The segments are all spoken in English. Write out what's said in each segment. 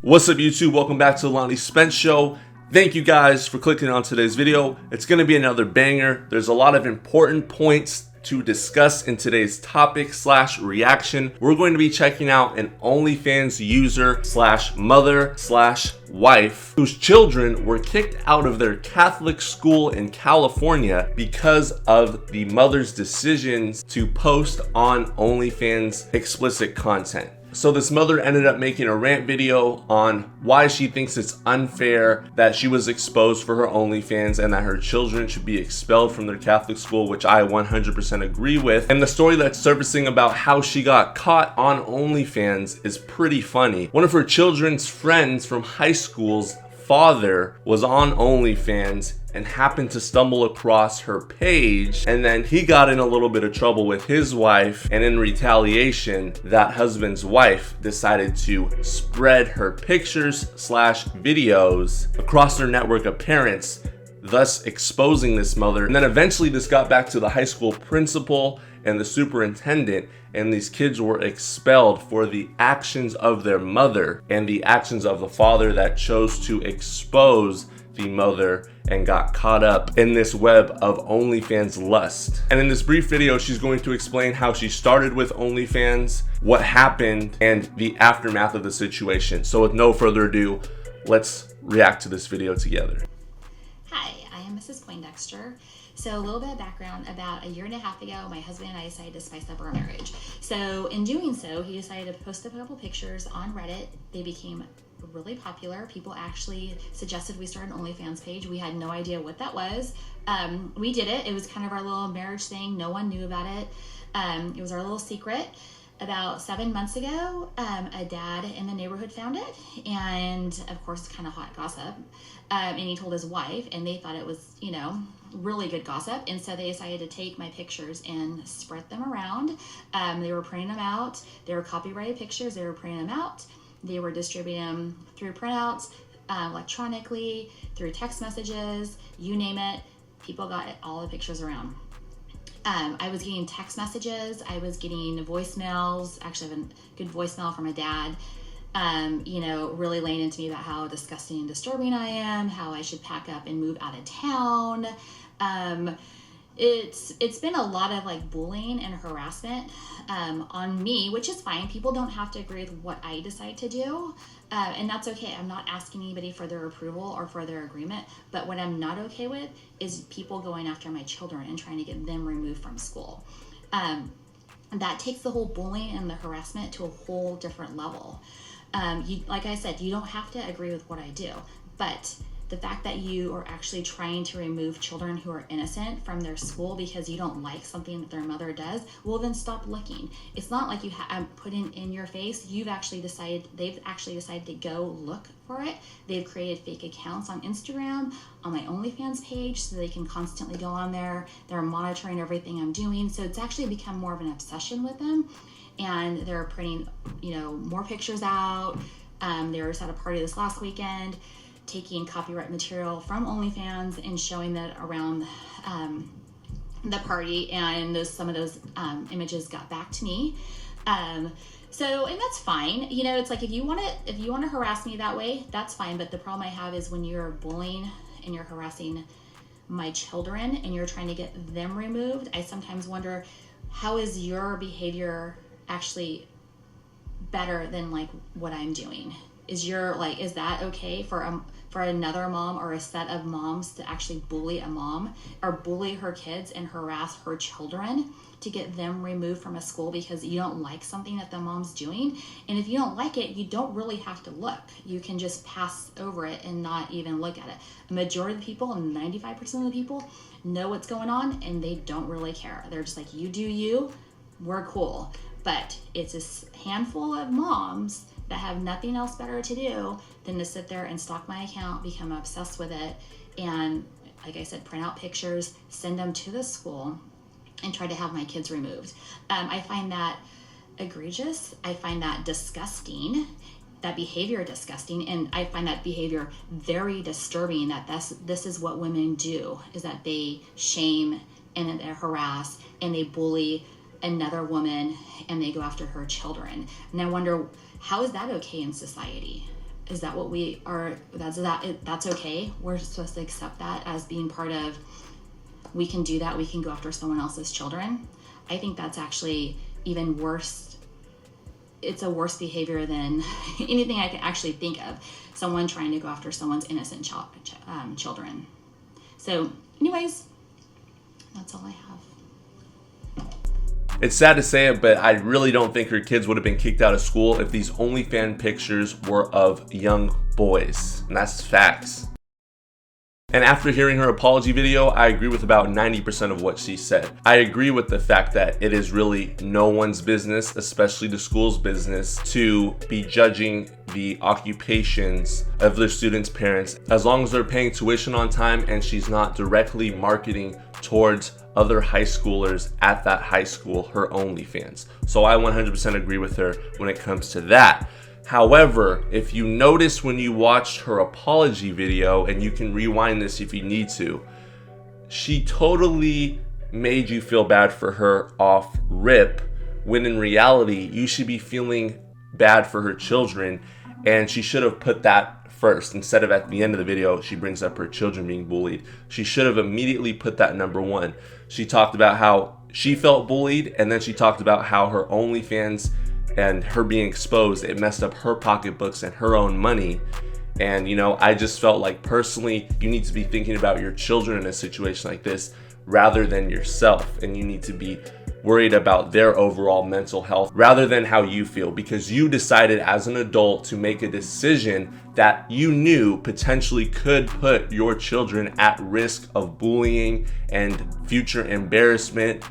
What's up YouTube? Welcome back to the Lonnie Spence Show. Thank you guys for clicking on today's video. It's going to be another banger. There's a lot of important points to discuss in today's topic / reaction. We're going to be checking out an OnlyFans user / mother / wife whose children were kicked out of their Catholic school in California because of the mother's decisions to post on OnlyFans explicit content. So this mother ended up making a rant video on why she thinks it's unfair that she was exposed for her OnlyFans and that her children should be expelled from their Catholic school, which I 100% agree with. And the story that's surfacing about how she got caught on OnlyFans is pretty funny. One of her children's friends from high school's father was on OnlyFans and happened to stumble across her page, and then he got in a little bit of trouble with his wife, and in retaliation that husband's wife decided to spread her pictures / videos across their network of parents, thus exposing this mother. And then eventually this got back to the high school principal and the superintendent, and these kids were expelled for the actions of their mother and the actions of the father that chose to expose the mother and got caught up in this web of OnlyFans lust. And in this brief video, she's going to explain how she started with OnlyFans, what happened, and the aftermath of the situation. So with no further ado, let's react to this video together. Hi, I am Mrs. Poindexter. So a little bit of background. About a year and a half ago, my husband and I decided to spice up our marriage. So in doing so, he decided to post a couple pictures on Reddit. They became really popular. People actually suggested we start an OnlyFans page. We had no idea what that was. We did it. It was kind of our little marriage thing. No one knew about it. It was our little secret. About 7 months ago, a dad in the neighborhood found it, and of course, kind of hot gossip. And he told his wife, and they thought it was, really good gossip. And so they decided to take my pictures and spread them around. They were printing them out. They were copyrighted pictures. They were printing them out. They were distributing them through printouts, electronically, through text messages, you name it. People got all the pictures around. I was getting text messages. I was getting voicemails. Actually, I have a good voicemail from my dad, really laying into me about how disgusting and disturbing I am, how I should pack up and move out of town. It's been a lot of bullying and harassment on me, which is fine. People don't have to agree with what I decide to do, and that's okay. I'm not asking anybody for their approval or for their agreement, but what I'm not okay with is people going after my children and trying to get them removed from school. That takes the whole bullying and the harassment to a whole different level. Like I said, you don't have to agree with what I do, but the fact that you are actually trying to remove children who are innocent from their school because you don't like something that their mother does, well then stop looking. It's not like I'm putting in your face. They've actually decided to go look for it. They've created fake accounts on Instagram, on my OnlyFans page, so they can constantly go on there. They're monitoring everything I'm doing. So it's actually become more of an obsession with them. And they're printing, more pictures out. They were at a party this last weekend, taking copyright material from OnlyFans and showing that around the party, and some of those images got back to me. And that's fine. It's like if you want to harass me that way, that's fine. But the problem I have is when you're bullying and you're harassing my children and you're trying to get them removed. I sometimes wonder, how is your behavior actually better than what I'm doing? Is that okay for another mom or a set of moms to actually bully a mom or bully her kids and harass her children to get them removed from a school because you don't like something that the mom's doing? And if you don't like it, you don't really have to look. You can just pass over it and not even look at it. A majority of the people, 95% of the people, know what's going on and they don't really care. They're just like, you do you, we're cool. But it's a handful of moms that have nothing else better to do than to sit there and stalk my account, become obsessed with it, and like I said, print out pictures, send them to the school, and try to have my kids removed. I find that egregious. I find that disgusting, that behavior disgusting, and I find that behavior very disturbing, that this is what women do, is that they shame and they harass and they bully another woman and they go after her children. And I wonder, how is that okay in society? Is that what we are? That's okay. We're supposed to accept that as being part of, we can do that. We can go after someone else's children. I think that's actually even worse. It's a worse behavior than anything I can actually think of. Someone trying to go after someone's innocent children. So anyways, that's all I have. It's sad to say it, but I really don't think her kids would have been kicked out of school if these OnlyFans pictures were of young boys. And that's facts. And after hearing her apology video, I agree with about 90% of what she said. I agree with the fact that it is really no one's business, especially the school's business, to be judging the occupations of their students' parents, as long as they're paying tuition on time and she's not directly marketing towards other high schoolers at that high school her OnlyFans. So I 100% agree with her when it comes to that. However, if you notice when you watched her apology video, and you can rewind this if you need to, she totally made you feel bad for her off rip, when in reality, you should be feeling bad for her children, and she should have put that first. Instead of at the end of the video, she brings up her children being bullied. She should have immediately put that number one. She talked about how she felt bullied, and then she talked about how her OnlyFans and her being exposed, it messed up her pocketbooks and her own money. And I just felt like personally, you need to be thinking about your children in a situation like this rather than yourself, and you need to be worried about their overall mental health rather than how you feel, because you decided as an adult to make a decision that you knew potentially could put your children at risk of bullying and future embarrassment,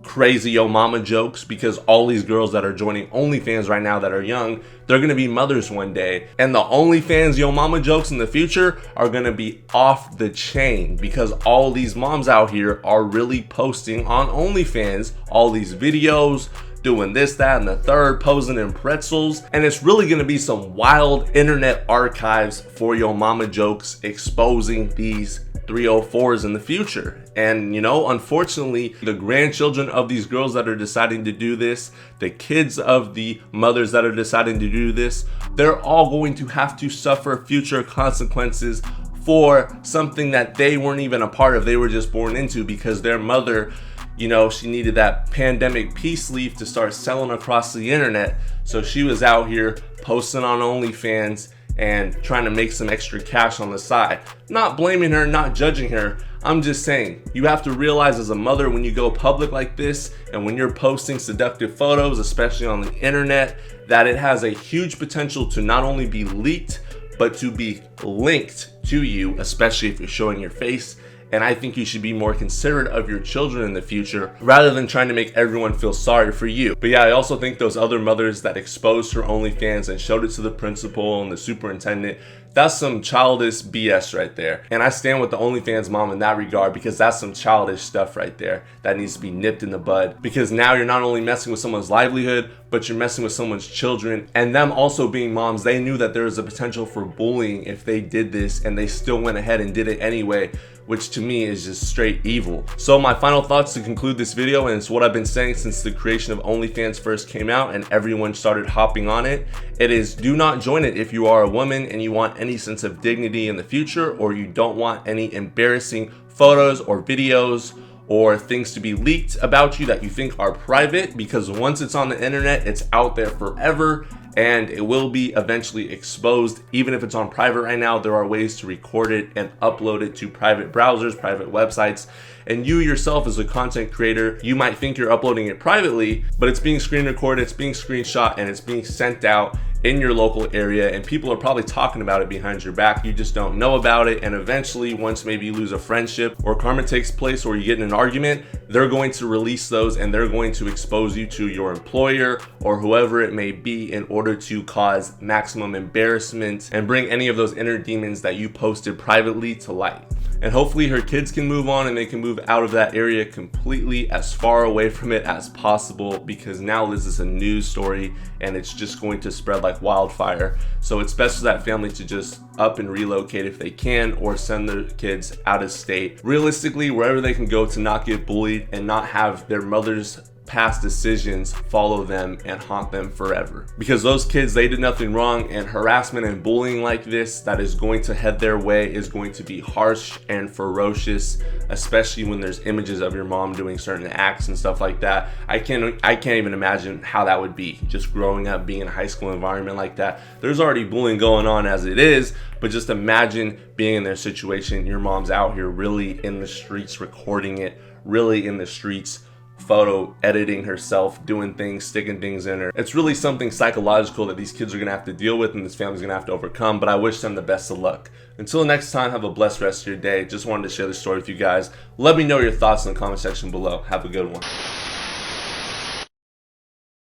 crazy yo mama jokes, because all these girls that are joining OnlyFans right now that are young, they're gonna be mothers one day, and the OnlyFans yo mama jokes in the future are gonna be off the chain, because all these moms out here are really posting on OnlyFans all these videos doing this, that, and the third, posing in pretzels, and it's really gonna be some wild internet archives for yo mama jokes exposing these 304s in the future. And unfortunately, the grandchildren of these girls that are deciding to do this, the kids of the mothers that are deciding to do this, they're all going to have to suffer future consequences for something that they weren't even a part of. They were just born into, because their mother, she needed that pandemic peace leaf to start selling across the internet. So she was out here posting on OnlyFans and trying to make some extra cash on the side. Not blaming her, not judging her. I'm just saying, you have to realize as a mother, when you go public like this and when you're posting seductive photos, especially on the internet, that it has a huge potential to not only be leaked, but to be linked to you, especially if you're showing your face. And I think you should be more considerate of your children in the future rather than trying to make everyone feel sorry for you. But yeah, I also think those other mothers that exposed her OnlyFans and showed it to the principal and the superintendent, that's some childish BS right there. And I stand with the OnlyFans mom in that regard, because that's some childish stuff right there that needs to be nipped in the bud. Because now you're not only messing with someone's livelihood, but you're messing with someone's children. And them also being moms, they knew that there was a potential for bullying if they did this, and they still went ahead and did it anyway, which to me is just straight evil. So my final thoughts to conclude this video, and it's what I've been saying since the creation of OnlyFans first came out and everyone started hopping on it, it is, do not join it if you are a woman and you want any sense of dignity in the future, or you don't want any embarrassing photos or videos or things to be leaked about you that you think are private, because once it's on the internet, it's out there forever and it will be eventually exposed. Even if it's on private right now, there are ways to record it and upload it to private browsers, private websites. And you yourself as a content creator, you might think you're uploading it privately, but it's being screen recorded, it's being screenshot, and it's being sent out in your local area, and people are probably talking about it behind your back. You just don't know about it, and eventually, once maybe you lose a friendship or karma takes place or you get in an argument, they're going to release those and they're going to expose you to your employer or whoever it may be in order to cause maximum embarrassment and bring any of those inner demons that you posted privately to light. And hopefully her kids can move on and they can move out of that area completely, as far away from it as possible, because now this is a news story and it's just going to spread like wildfire. So it's best for that family to just up and relocate if they can, or send their kids out of state, realistically wherever they can go to not get bullied and not have their mother's past decisions follow them and haunt them forever. Because those kids, they did nothing wrong, and harassment and bullying like this that is going to head their way is going to be harsh and ferocious, especially when there's images of your mom doing certain acts and stuff like that. I can't even imagine how that would be, just growing up, being in a high school environment like that. There's already bullying going on as it is, but just imagine being in their situation. Your mom's out here really in the streets recording it, really in the streets photo editing herself, doing things, sticking things in her. It's really something psychological that these kids are gonna have to deal with and this family's gonna have to overcome, but I wish them the best of luck. Until next time, have a blessed rest of your day. Just wanted to share this story with you guys. Let me know your thoughts in the comment section below. Have a good one.